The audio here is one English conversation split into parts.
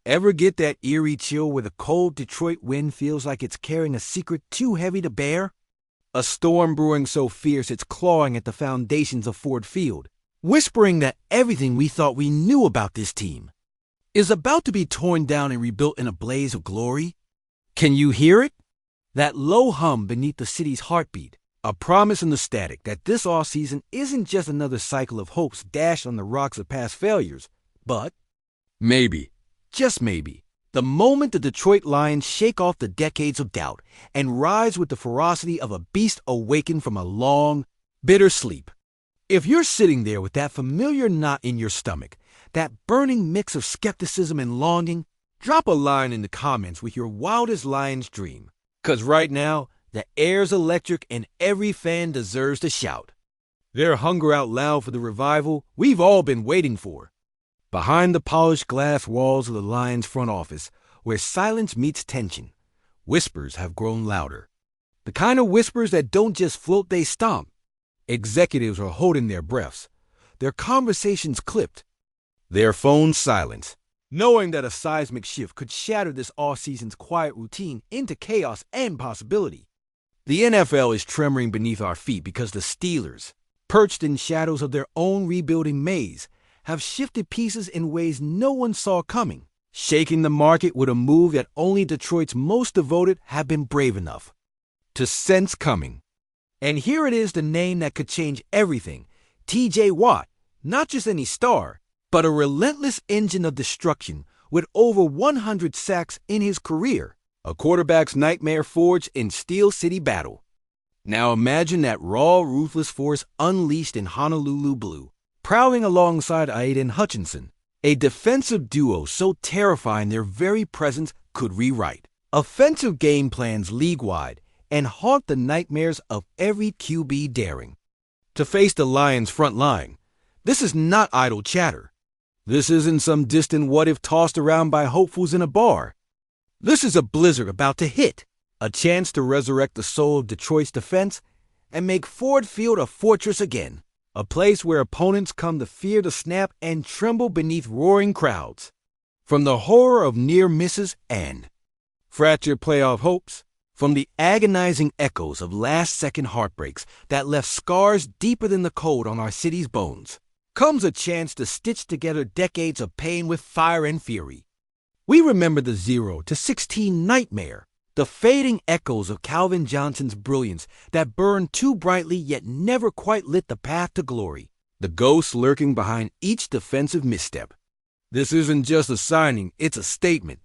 Ever get that eerie chill where the cold Detroit wind feels like it's carrying a secret too heavy to bear? A storm brewing so fierce it's clawing at the foundations of Ford Field, whispering that everything we thought we knew about this team is about to be torn down and rebuilt in a blaze of glory. Can you hear it? That low hum beneath the city's heartbeat, a promise in the static that this offseason isn't just another cycle of hopes dashed on the rocks of past failures, but maybe, just maybe, the moment the Detroit Lions shake off the decades of doubt and rise with the ferocity of a beast awakened from a long, bitter sleep. If you're sitting there with that familiar knot in your stomach, that burning mix of skepticism and longing, drop a line in the comments with your wildest Lions dream. 'Cause right now, the air's electric and every fan deserves to shout their hunger out loud for the revival we've all been waiting for. Behind the polished glass walls of the Lions front office, where silence meets tension, whispers have grown louder. The kind of whispers that don't just float, they stomp. Executives are holding their breaths, their conversations clipped, their phones silenced, knowing that a seismic shift could shatter this off-season's quiet routine into chaos and possibility. The NFL is tremoring beneath our feet because the Steelers, perched in shadows of their own rebuilding maze, have shifted pieces in ways no one saw coming, shaking the market with a move that only Detroit's most devoted have been brave enough to sense coming. And here it is, the name that could change everything. T.J. Watt, not just any star, but a relentless engine of destruction with over 100 sacks in his career, a quarterback's nightmare forged in Steel City battle. Now imagine that raw, ruthless force unleashed in Honolulu blue, prowling alongside Aiden Hutchinson, a defensive duo so terrifying their very presence could rewrite offensive game plans league-wide and haunt the nightmares of every QB daring to face the Lions' front line. This is not idle chatter. This isn't some distant what-if tossed around by hopefuls in a bar. This is a blizzard about to hit, a chance to resurrect the soul of Detroit's defense and make Ford Field a fortress again, a place where opponents come to fear the snap and tremble beneath roaring crowds. From the horror of near misses and fractured playoff hopes, from the agonizing echoes of last-second heartbreaks that left scars deeper than the cold on our city's bones, comes a chance to stitch together decades of pain with fire and fury. We remember the 0-16 nightmare, the fading echoes of Calvin Johnson's brilliance that burned too brightly yet never quite lit the path to glory, the ghosts lurking behind each defensive misstep. This isn't just a signing, it's a statement.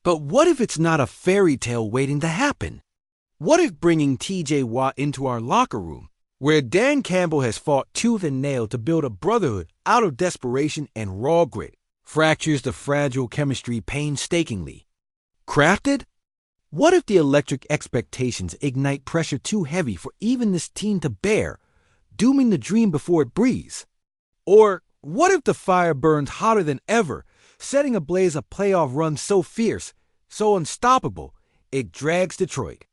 But what if it's not a fairy tale waiting to happen? What if bringing T.J. Watt into our locker room, where Dan Campbell has fought tooth and nail to build a brotherhood out of desperation and raw grit, fractures the fragile chemistry painstakingly crafted? What if the electric expectations ignite pressure too heavy for even this team to bear, dooming the dream before it breathes? Or what if the fire burns hotter than ever, setting ablaze a playoff run so fierce, so unstoppable, it drags Detroit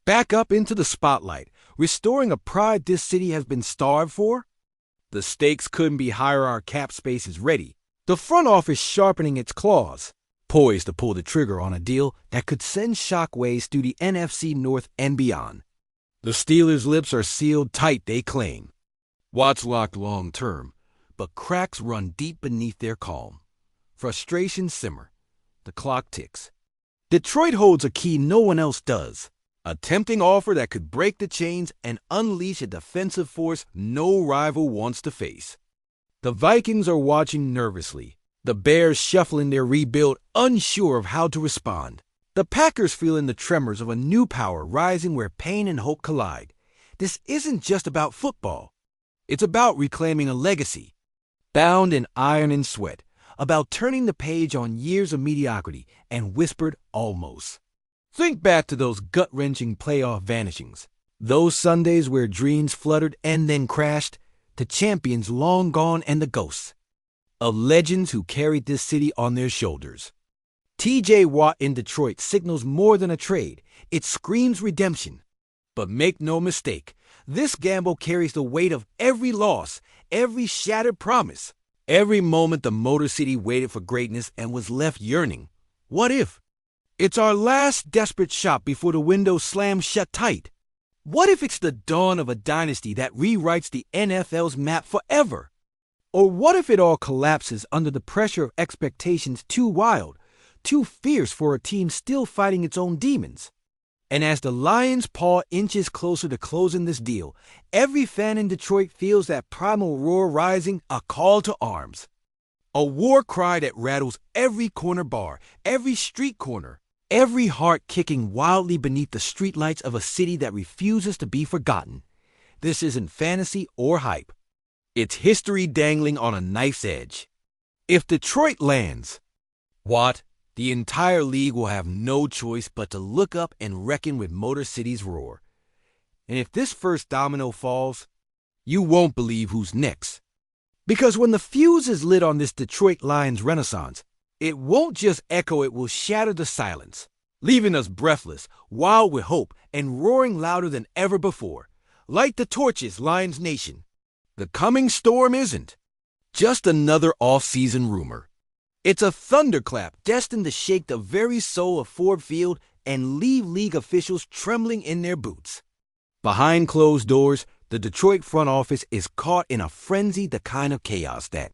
back up into the spotlight, restoring a pride this city has been starved for? The stakes couldn't be higher. Our cap space is ready, the front office sharpening its claws, poised to pull the trigger on a deal that could send shockwaves through the NFC North and beyond. The Steelers' lips are sealed tight, they claim. Watt's locked long-term, but cracks run deep beneath their calm. Frustrations simmer. The clock ticks. Detroit holds a key no one else does, a tempting offer that could break the chains and unleash a defensive force no rival wants to face. The Vikings are watching nervously, the Bears shuffling their rebuild, unsure of how to respond. The Packers feeling the tremors of a new power rising where pain and hope collide. This isn't just about football. It's about reclaiming a legacy, bound in iron and sweat, about turning the page on years of mediocrity and whispered almost. Think back to those gut-wrenching playoff vanishings, those Sundays where dreams fluttered and then crashed, to champions long gone and the ghosts of legends who carried this city on their shoulders. T.J. Watt in Detroit signals more than a trade. It screams redemption. But make no mistake, this gamble carries the weight of every loss, every shattered promise, every moment the Motor City waited for greatness and was left yearning, What if? It's our last desperate shot before the window slams shut tight. What if it's the dawn of a dynasty that rewrites the NFL's map forever? Or what if it all collapses under the pressure of expectations too wild, too fierce for a team still fighting its own demons? And as the Lions' paw inches closer to closing this deal, every fan in Detroit feels that primal roar rising, a call to arms. A war cry that rattles every corner bar, every street corner, every heart kicking wildly beneath the streetlights of a city that refuses to be forgotten. This isn't fantasy or hype. It's history dangling on a knife's edge. If Detroit lands, what? The entire league will have no choice but to look up and reckon with Motor City's roar. And if this first domino falls, you won't believe who's next. Because when the fuse is lit on this Detroit Lions renaissance, it won't just echo, it will shatter the silence, leaving us breathless, wild with hope, and roaring louder than ever before. Light the torches, Lions Nation. The coming storm isn't just another off-season rumor. It's a thunderclap destined to shake the very soul of Ford Field and leave league officials trembling in their boots. Behind closed doors, the Detroit front office is caught in a frenzy, the kind of chaos that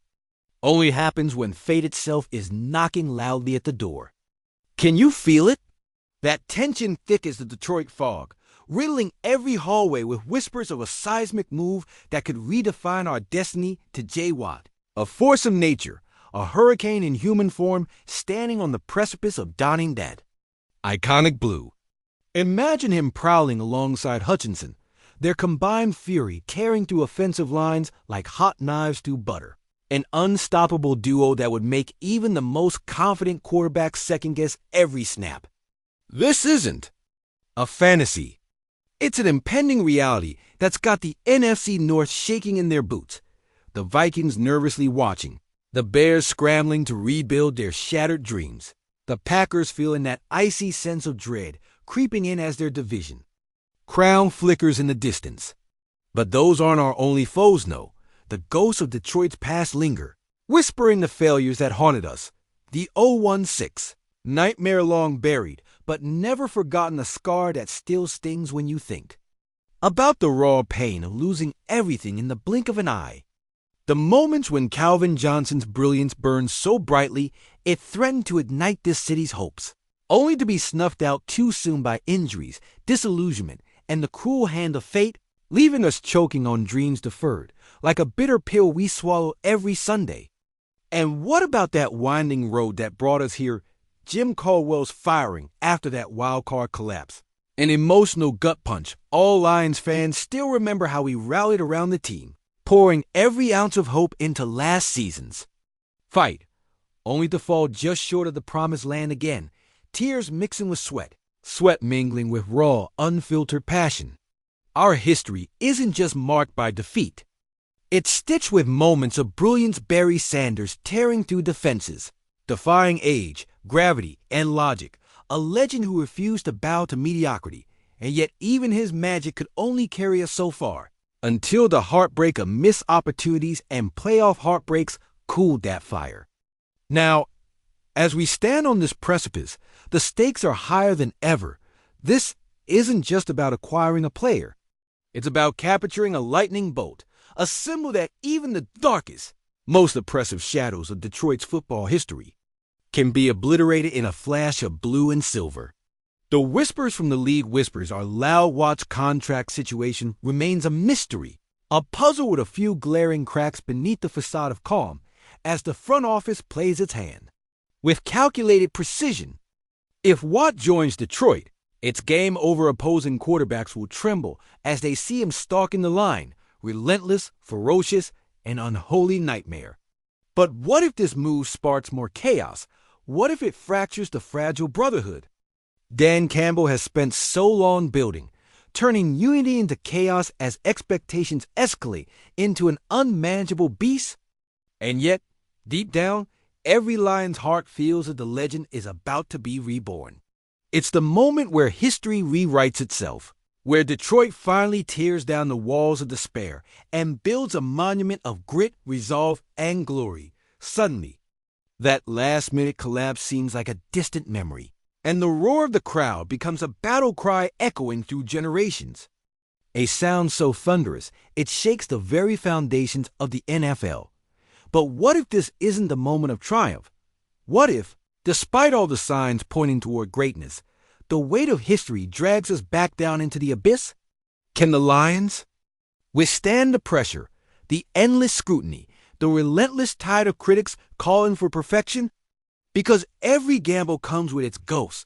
only happens when fate itself is knocking loudly at the door. Can you feel it? That tension thick as the Detroit fog, riddling every hallway with whispers of a seismic move that could redefine our destiny. To J. Watt, a force of nature, a hurricane in human form, standing on the precipice of donning that iconic blue. Imagine him prowling alongside Hutchinson, their combined fury tearing through offensive lines like hot knives through butter. An unstoppable duo that would make even the most confident quarterback second-guess every snap. This isn't a fantasy. It's an impending reality that's got the NFC North shaking in their boots, the Vikings nervously watching, the Bears scrambling to rebuild their shattered dreams, the Packers feeling that icy sense of dread creeping in as their division crown flickers in the distance. But those aren't our only foes, no. The ghosts of Detroit's past linger, whispering the failures that haunted us. The 0-1-6, nightmare long buried, but never forgotten, a scar that still stings when you think about the raw pain of losing everything in the blink of an eye. The moments when Calvin Johnson's brilliance burned so brightly it threatened to ignite this city's hopes, only to be snuffed out too soon by injuries, disillusionment, and the cruel hand of fate, leaving us choking on dreams deferred, like a bitter pill we swallow every Sunday. And what about that winding road that brought us here, Jim Caldwell's firing after that wild card collapse? An emotional gut punch. All Lions fans still remember how we rallied around the team, pouring every ounce of hope into last season's fight, only to fall just short of the promised land again, tears mixing with sweat mingling with raw, unfiltered passion. Our history isn't just marked by defeat. It's stitched with moments of brilliance. Barry Sanders tearing through defenses, defying age, gravity, and logic, a legend who refused to bow to mediocrity, and yet even his magic could only carry us so far, until the heartbreak of missed opportunities and playoff heartbreaks cooled that fire. Now, as we stand on this precipice, the stakes are higher than ever. This isn't just about acquiring a player. It's about capturing a lightning bolt, a symbol that even the darkest, most oppressive shadows of Detroit's football history can be obliterated in a flash of blue and silver. The whispers from the league whispers our loud Watt's contract situation remains a mystery, a puzzle with a few glaring cracks beneath the facade of calm as the front office plays its hand with calculated precision. If Watt joins Detroit, it's game over. Opposing quarterbacks will tremble as they see him stalking the line, relentless, ferocious, and unholy nightmare. But what if this move sparks more chaos? What if it fractures the fragile brotherhood Dan Campbell has spent so long building, turning unity into chaos as expectations escalate into an unmanageable beast? And yet, deep down, every Lion's heart feels that the legend is about to be reborn. It's the moment where history rewrites itself, where Detroit finally tears down the walls of despair and builds a monument of grit, resolve, and glory. Suddenly, That last-minute collapse seems like a distant memory, and the roar of the crowd becomes a battle cry echoing through generations. A sound so thunderous, it shakes the very foundations of the NFL. But what if this isn't the moment of triumph? What if, despite all the signs pointing toward greatness, the weight of history drags us back down into the abyss? Can the Lions withstand the pressure, the endless scrutiny, the relentless tide of critics calling for perfection? Because every gamble comes with its ghost.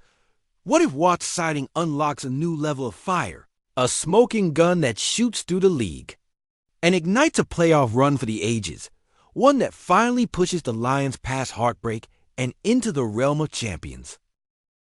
What if Watt's sighting unlocks a new level of fire, a smoking gun that shoots through the league, and ignites a playoff run for the ages, one that finally pushes the Lions past heartbreak and into the realm of champions?